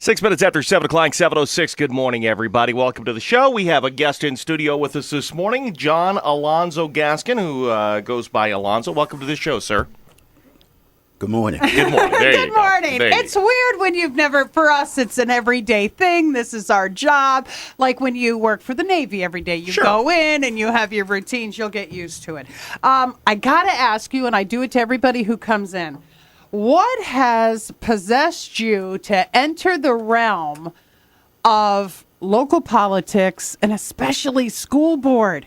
6 minutes after 7 o'clock, 7:06. Good morning, everybody. Welcome to the show. We have a guest in studio with us this morning, John Alonzo Gaskin, who goes by Alonzo. Welcome to the show, sir. Good morning. Good morning. There you Good go. morning. There you It's weird when you've never, for us, it's an everyday thing. This is our job. Like when you work for the Navy every day, you Sure. go in and you have your routines, you'll get used to it. I got to ask you, and I do it to everybody who comes in, what has possessed you to enter the realm of local politics and especially school board?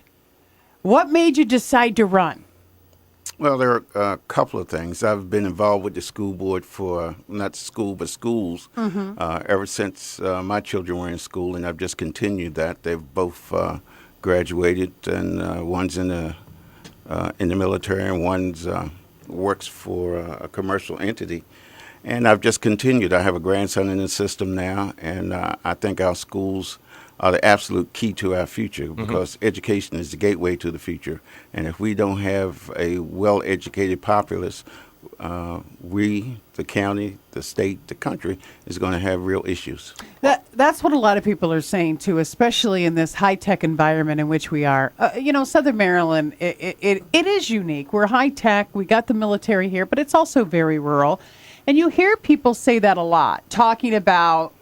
What made you decide to run? Well, there are a couple of things. I've been involved with the school board for, not school, but schools, ever since my children were in school, and I've just continued that. They've both graduated, and one's in the military, and one's works for a commercial entity. And I've just continued. I have a grandson in the system now, and I think our schools are the absolute key to our future because education is the gateway to the future. And if we don't have a well-educated populace, we, the county, the state, the country, is going to have real issues. That's what a lot of people are saying, too, especially in this high-tech environment in which we are. Southern Maryland, it is unique. We're high-tech. We got the military here, but it's also very rural. And you hear people say that a lot, talking about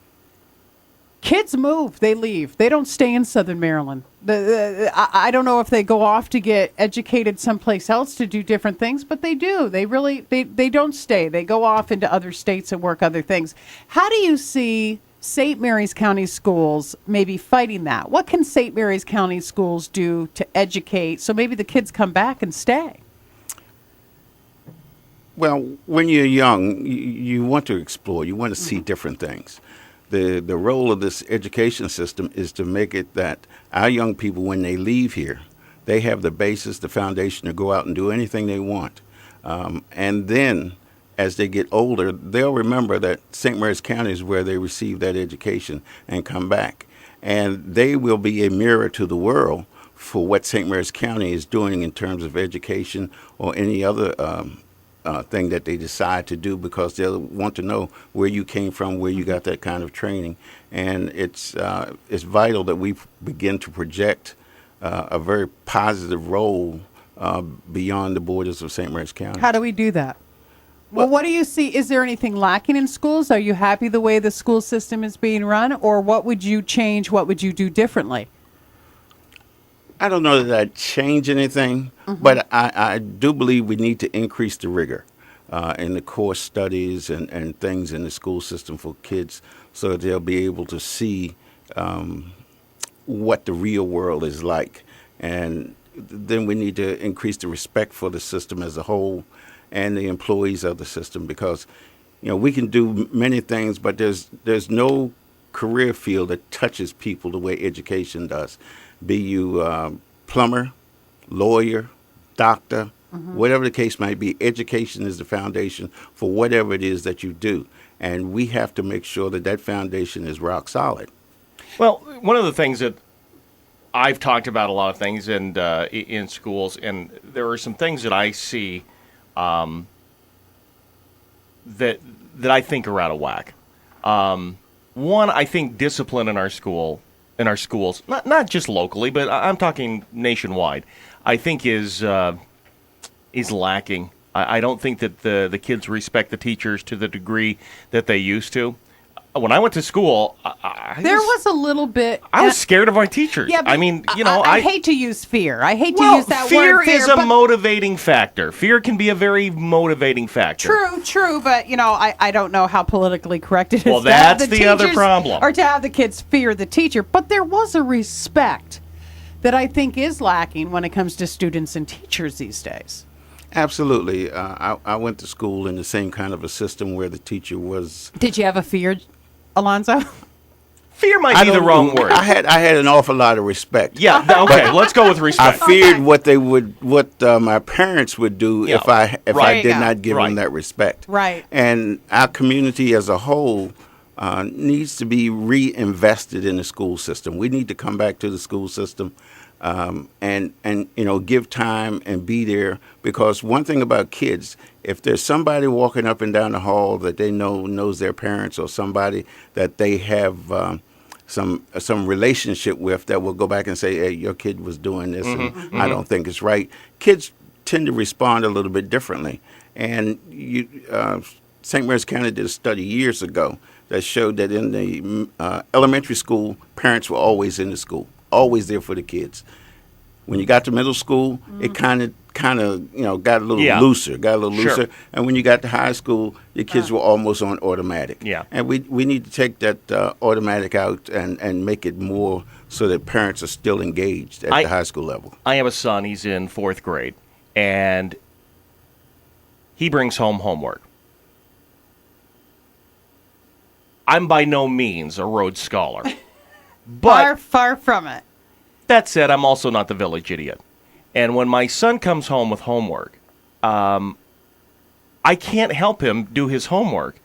kids move, they leave. They don't stay in Southern Maryland. I don't know if they go off to get educated someplace else to do different things, but they do. They don't stay. They go off into other states and work other things. How do you see St. Mary's County schools maybe fighting that? What can St. Mary's County schools do to educate so maybe the kids come back and stay? Well, when you're young, you want to explore. You want to see different things. The role of this education system is to make it that our young people, when they leave here, they have the basis, the foundation to go out and do anything they want. And then, as they get older, they'll remember that St. Mary's County is where they receive that education and come back. And they will be a mirror to the world for what St. Mary's County is doing in terms of education or any other thing that they decide to do, because they'll want to know where you came from, where you got that kind of training. And it's vital that we begin to project a very positive role beyond the borders of St. Mary's County. How do we do that? Well, what do you see? Is there anything lacking in schools? Are you happy the way the school system is being run? Or what would you change? What would you do differently? I don't know that I'd change anything, but I do believe we need to increase the rigor in the course studies and things in the school system for kids so that they'll be able to see what the real world is like. And then we need to increase the respect for the system as a whole and the employees of the system, because we can do many things, but there's no career field that touches people the way education does. Be you plumber, lawyer, doctor, whatever the case might be, education is the foundation for whatever it is that you do. And we have to make sure that that foundation is rock solid. Well, one of the things that I've talked about a lot of things in schools, and there are some things that I see that I think are out of whack. One, I think discipline in our schools, not just locally, but I'm talking nationwide, I think is lacking. I don't think that the kids respect the teachers to the degree that they used to. When I went to school, there was a little bit. I was scared of our teachers. Yeah, but I mean, I hate to use fear. I hate to use that fear word. Fear is a motivating factor. Fear can be a very motivating factor. True, but I don't know how politically correct it is. Well, that's the other problem. Or to have the kids fear the teacher. But there was a respect that I think is lacking when it comes to students and teachers these days. Absolutely. I went to school in the same kind of a system where the teacher was. Did you have a fear, Alonzo? Fear might be the wrong word. I had an awful lot of respect. Yeah. Okay. Let's go with respect. I feared what my parents would do if I did not give them that respect. Right. And our community as a whole needs to be reinvested in the school system. We need to come back to the school system. and give time and be there. Because one thing about kids, if there's somebody walking up and down the hall that they knows their parents, or somebody that they have some relationship with, that will go back and say, hey, your kid was doing this, and I don't think it's right. Kids tend to respond a little bit differently. And St. Mary's County did a study years ago that showed that in the elementary school, parents were always in the school, always there for the kids. When you got to middle school, it kind of got a little looser, Sure. And when you got to high school, your kids were almost on automatic. Yeah. And we need to take that automatic out and make it more so that parents are still engaged at the high school level. I have a son. He's in 4th grade, and he brings home homework. I'm by no means a Rhodes Scholar. But far from it. that said, I'm also not the village idiot. And when my son comes home with homework, I can't help him do his homework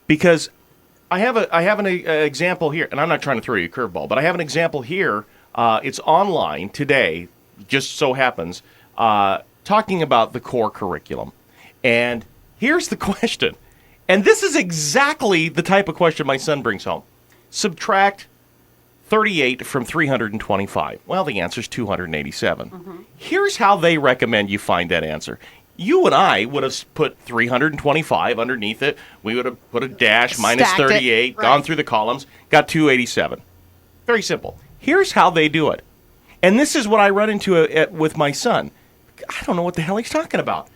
because I have an example here, and I'm not trying to throw you a curveball, but I have an example here. It's online today, just so happens, talking about the core curriculum. And here's the question. And this is exactly the type of question my son brings home. Subtract 38 from 325. Well, the answer is 287. Here's how they recommend you find that answer. You and I would have put 325 underneath it. We would have put a dash, minus Stacked it, 38, right. gone through the columns, got 287. Very simple. Here's how they do it. And this is what I run into with my son. I don't know what the hell he's talking about.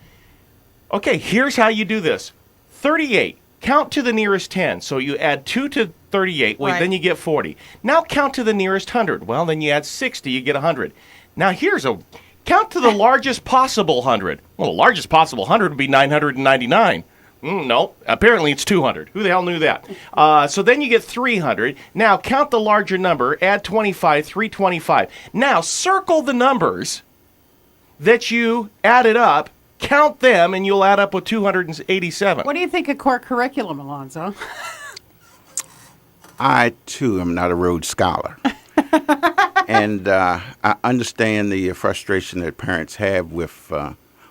Okay, here's how you do this. 38, count to the nearest 10. So you add 2 to 38, Right. then you get 40. Now count to the nearest 100. Well, then you add 60, you get 100. Now count to the largest possible 100. Well, the largest possible 100 would be 999. No, apparently it's 200. Who the hell knew that? So then you get 300. Now count the larger number, add 25, 325. Now circle the numbers that you added up, count them, and you'll add up with 287. What do you think of core curriculum, Alonzo? I, too, am not a Rhodes Scholar. And I understand the frustration that parents have with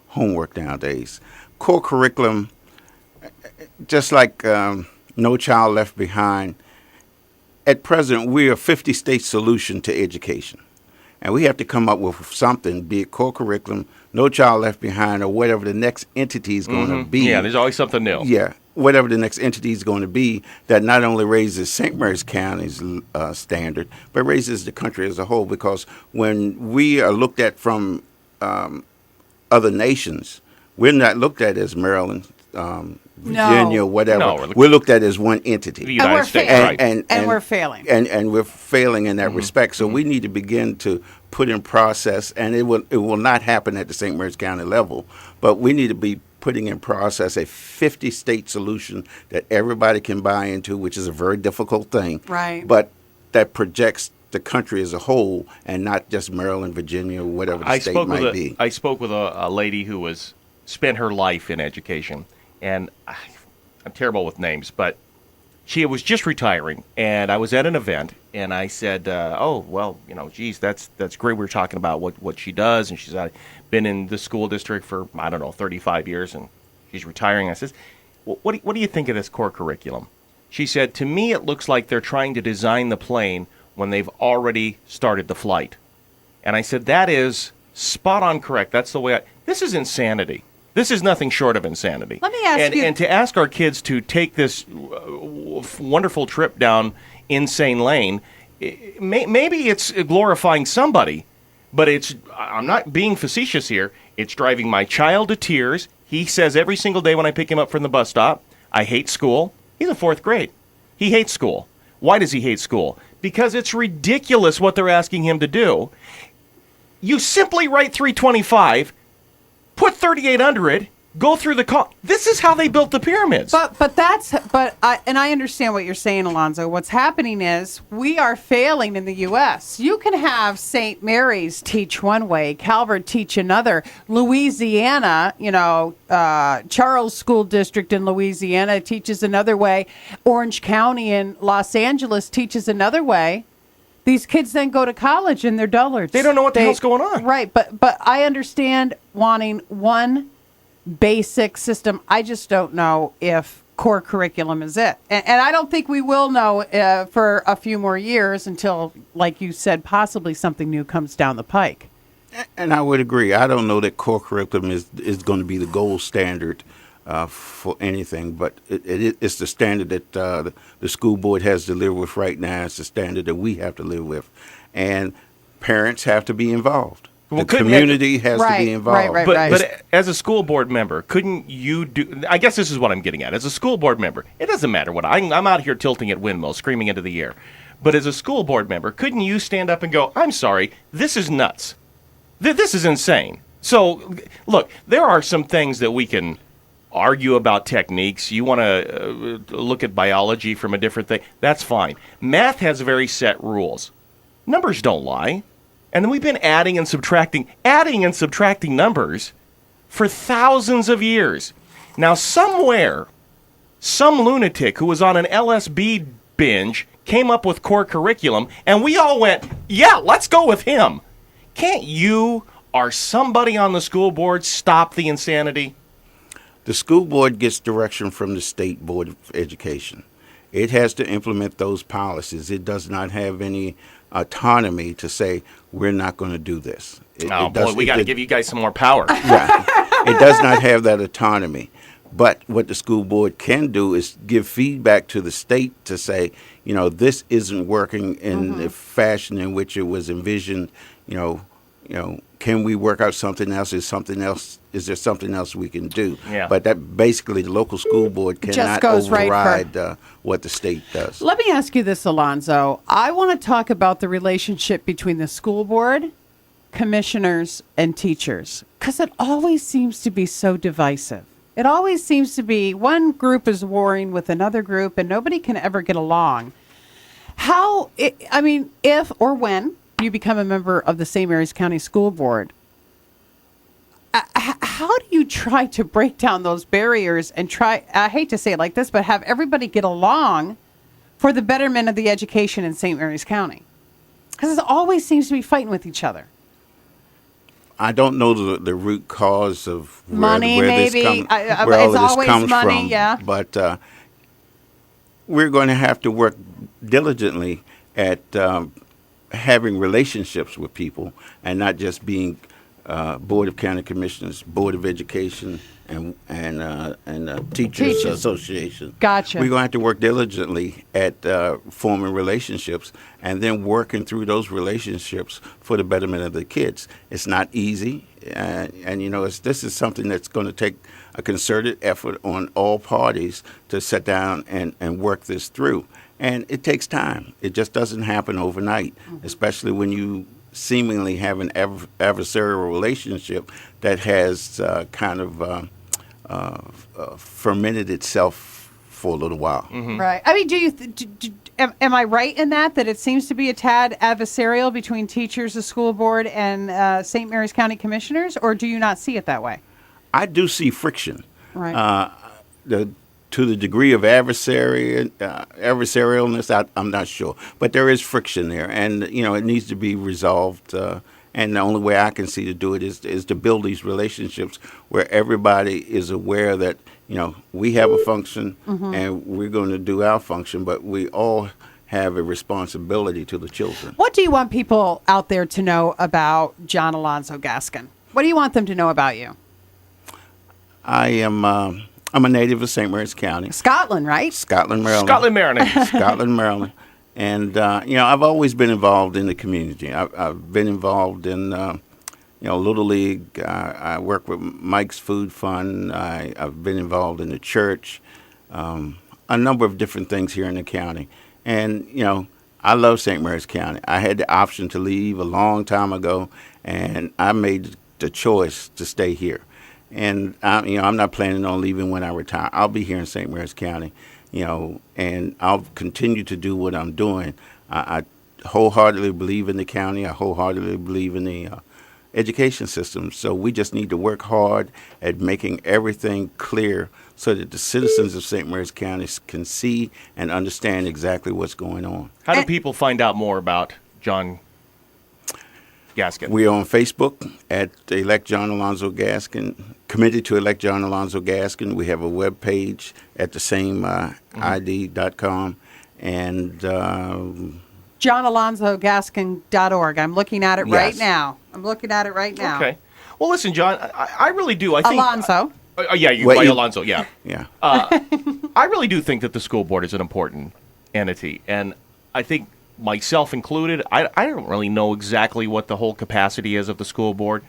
homework nowadays. Core curriculum, just like No Child Left Behind, at present, we're a 50-state solution to education. And we have to come up with something, be it core curriculum, No Child Left Behind, or whatever the next entity is going to be. Yeah, there's always something new. Yeah, whatever the next entity is going to be that not only raises St. Mary's County's standard, but raises the country as a whole. Because when we are looked at from other nations, we're not looked at as Maryland, Virginia, whatever. No, we're looked at as one entity. The United we're States, failing. right. And we're failing. And we're failing in that respect. So we need to begin to put in process, and it will not happen at the St. Mary's County level, but we need to be putting in process a 50-state solution that everybody can buy into, which is a very difficult thing. Right. But that projects the country as a whole and not just Maryland, Virginia, or whatever the state might be. I spoke with a lady who spent her life in education, and I'm terrible with names, but she was just retiring, and I was at an event, and I said, oh, well, geez, that's great. We were talking about what she does, and she's been in the school district for, 35 years, and she's retiring. I says, well, what do you think of this core curriculum? She said, to me, it looks like they're trying to design the plane when they've already started the flight. And I said, that is spot on correct. That's the way this is insanity. This is nothing short of insanity. Let me ask you. And to ask our kids to take this wonderful trip down insane lane, maybe it's glorifying somebody, but I'm not being facetious here. It's driving my child to tears. He says every single day when I pick him up from the bus stop, I hate school. He's in 4th grade. He hates school. Why does he hate school? Because it's ridiculous what they're asking him to do. You simply write 325, put 38 under it, go through the This is how they built the pyramids. But I understand what you're saying, Alonzo. What's happening is we are failing in the U.S. You can have St. Mary's teach one way, Calvert teach another. Louisiana, Charles School District in Louisiana teaches another way. Orange County in Los Angeles teaches another way. These kids then go to college and they're dullards. They don't know what the hell's going on. Right, but I understand wanting one basic system. I just don't know if core curriculum is it. And I don't think we will know for a few more years until, like you said, possibly something new comes down the pike. And I would agree. I don't know that core curriculum is going to be the gold standard for anything, but it's the standard that the school board has to live with right now. It's the standard that we have to live with. And parents have to be involved. Well, the community has to Right, be involved. right. But as a school board member, couldn't you do? I guess this is what I'm getting at. As a school board member, it doesn't matter what I'm out here tilting at windmills, screaming into the air. But as a school board member, couldn't you stand up and go, "I'm sorry, this is nuts. This is insane." So, look, there are some things that we can argue about techniques. You want to look at biology from a different thing. That's fine. Math has very set rules. Numbers don't lie. And then we've been adding and subtracting numbers for thousands of years. Now, somewhere, some lunatic who was on an LSB binge came up with core curriculum, and we all went, yeah, let's go with him. Can't you or somebody on the school board stop the insanity? The school board gets direction from the State Board of Education. It has to implement those policies. It does not have any autonomy to say, we're not going to do this. We got to give you guys some more power. Yeah, it does not have that autonomy. But what the school board can do is give feedback to the state to say, this isn't working in the fashion in which it was envisioned. Can we work out something else? Is there something else we can do? Yeah. But that basically the local school board cannot override what the state does. Let me ask you this, Alonzo. I want to talk about the relationship between the school board, commissioners, and teachers, because it always seems to be so divisive. It always seems to be one group is warring with another group, and nobody can ever get along. If or when you become a member of the St. Mary's County School Board, how do you try to break down those barriers and I hate to say it like this, but have everybody get along for the betterment of the education in St. Mary's County? Because it always seems to be fighting with each other. I don't know the root cause of money, where maybe. where all it's of this always comes money, from. yeah. But we're going to have to work diligently at having relationships with people and not just being Board of County Commissioners, Board of Education, and Teachers Association. Gotcha. We're going to have to work diligently at forming relationships and then working through those relationships for the betterment of the kids. It's not easy, this is something that's going to take a concerted effort on all parties to sit down and work this through. And it takes time. It just doesn't happen overnight, especially when you seemingly have an adversarial relationship that has fermented itself for a little while. Mm-hmm. Right. I mean, am I right in that it seems to be a tad adversarial between teachers, the school board, and St. Mary's County Commissioners, or do you not see it that way? I do see friction. Right. To the degree of adversarialness, I'm not sure. But there is friction there, and it needs to be resolved. And the only way I can see to do it is to build these relationships where everybody is aware that we have a function and we're going to do our function, but we all have a responsibility to the children. What do you want people out there to know about John Alonzo Gaskin? What do you want them to know about you? I'm a native of St. Mary's County. Scotland, right? Scotland, Maryland. Scotland, Maryland. And, I've always been involved in the community. I've been involved in, Little League. I work with Mike's Food Fund. I've been involved in the church, a number of different things here in the county. And, I love St. Mary's County. I had the option to leave a long time ago, and I made the choice to stay here. And I'm not planning on leaving when I retire. I'll be here in St. Mary's County, and I'll continue to do what I'm doing. I wholeheartedly believe in the county. I wholeheartedly believe in the education system. So we just need to work hard at making everything clear so that the citizens of St. Mary's County can see and understand exactly what's going on. How do people find out more about John Gaskin? We're on Facebook at Elect John Alonzo Gaskin, committed to Elect John Alonzo Gaskin. We have a web page at the same ID.com. And JohnAlonzoGaskin.org. I'm looking at it right Yes. now. Okay. Well, listen, John, I really do. I think Alonzo. Yeah, you Well, by you- Alonzo. Yeah. yeah. I really do think that the school board is an important entity, and I think myself included, I don't really know exactly what the whole capacity is of the school board.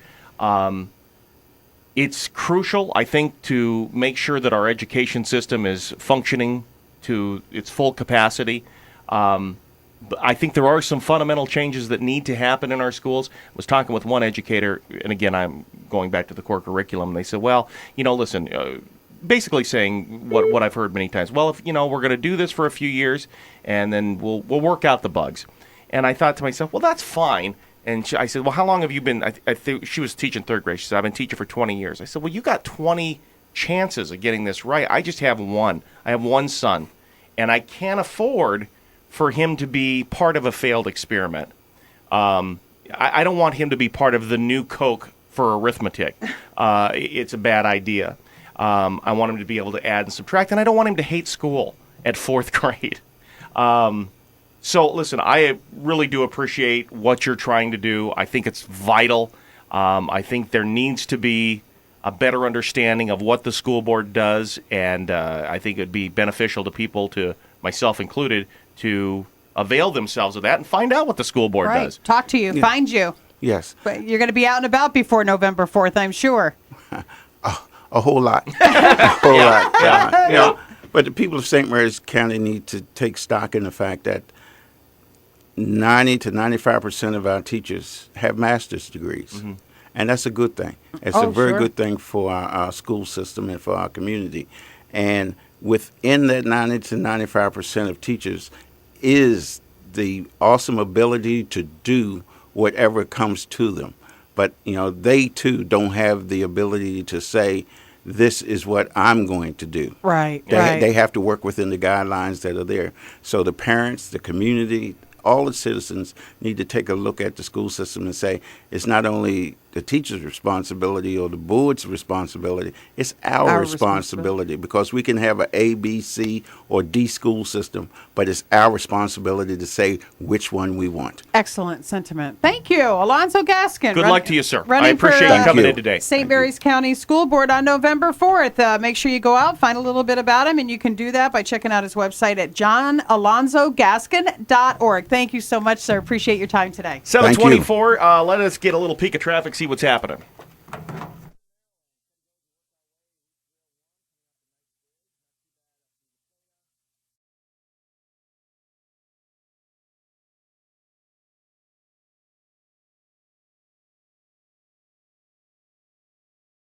It's crucial, I think, to make sure that our education system is functioning to its full capacity. But I think there are some fundamental changes that need to happen in our schools. I was talking with one educator, and again, I'm going back to the core curriculum, and they said, well, listen, basically saying what I've heard many times. Well, if, we're going to do this for a few years, and then we'll work out the bugs. And I thought to myself, well, that's fine. And I said, well, how long have you been? I think she was teaching third grade. She said, I've been teaching for 20 years. I said, well, you got 20 chances of getting this right. I just have one. I have one son, and I can't afford for him to be part of a failed experiment. I don't want him to be part of the new Coke for arithmetic. It's a bad idea. I want him to be able to add and subtract, and I don't want him to hate school at fourth grade. So, listen, I really do appreciate what you're trying to do. I think it's vital. I think there needs to be a better understanding of what the school board does, and I think it would be beneficial to people, to myself included, to avail themselves of that and find out what the school board Right. does. Talk to you. Find you. Yes. But you're going to be out and about before November 4th, I'm sure. A whole lot. A whole lot. Yeah. But the people of St. Mary's County need to take stock in the fact that 90 to 95% of our teachers have master's degrees. Mm-hmm. And that's a good thing. It's Oh, a very sure. good thing for our school system and for our community. And within that 90 to 95% of teachers is the awesome ability to do whatever comes to them. But, they too don't have the ability to say, this is what I'm going to do. Right, They have to work within the guidelines that are there. So the parents, the community, all the citizens need to take a look at the school system and say, it's not only the teacher's responsibility or the board's responsibility, it's our responsibility, because we can have an A, B, C, or D school system, but it's our responsibility to say which one we want. Excellent sentiment. Thank you, Alonzo Gaskin. Good luck to you, sir. I running for, appreciate you coming you. in today. St. Mary's County School Board on November 4th. Make sure you go out, find a little bit about him, and you can do that by checking out his website at JohnAlonzoGaskin.org. Thank you so much, sir. Appreciate your time today. 724, let us get a little peek of traffic, see what's happening.